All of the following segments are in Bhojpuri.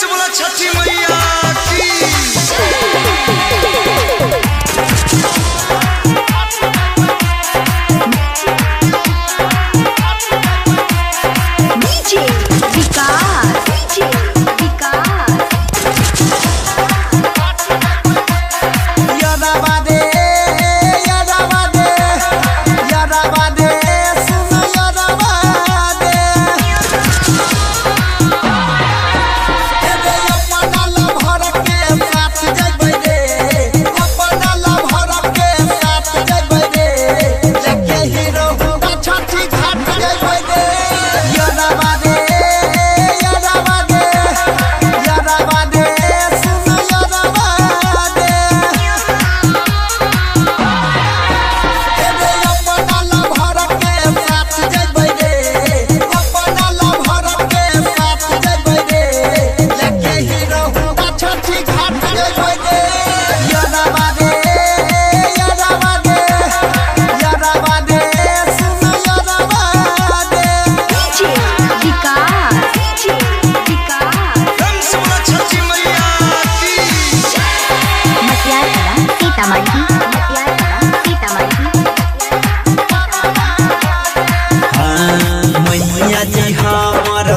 से बोला छठी मैया की।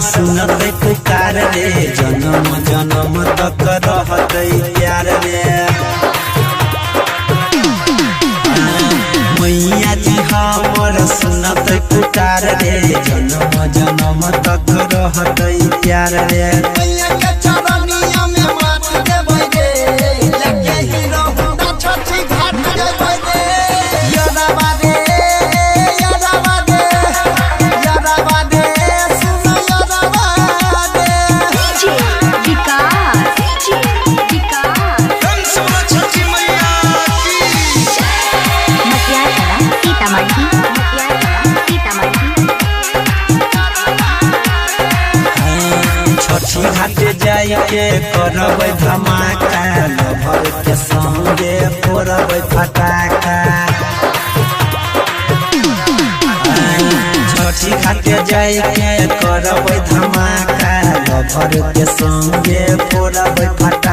सुनत पुकार रे जन्म जन्म तक रहते प्यार रे। मैया जी हमर सुनत पुकार रे जन्म जन्म तक रहते प्यार रे। मैया के चरनिया में माथ देबै रे लगे ही रहू छठी घाट जेबै रे। यादवा दे यादवा दे यादवा दे छठी घाट जाइए करब धमाका लभर के संगे फोड़ब फटाका। छठी घाट जाइए करब धमाका लभर के संगे फोड़ब फटाका।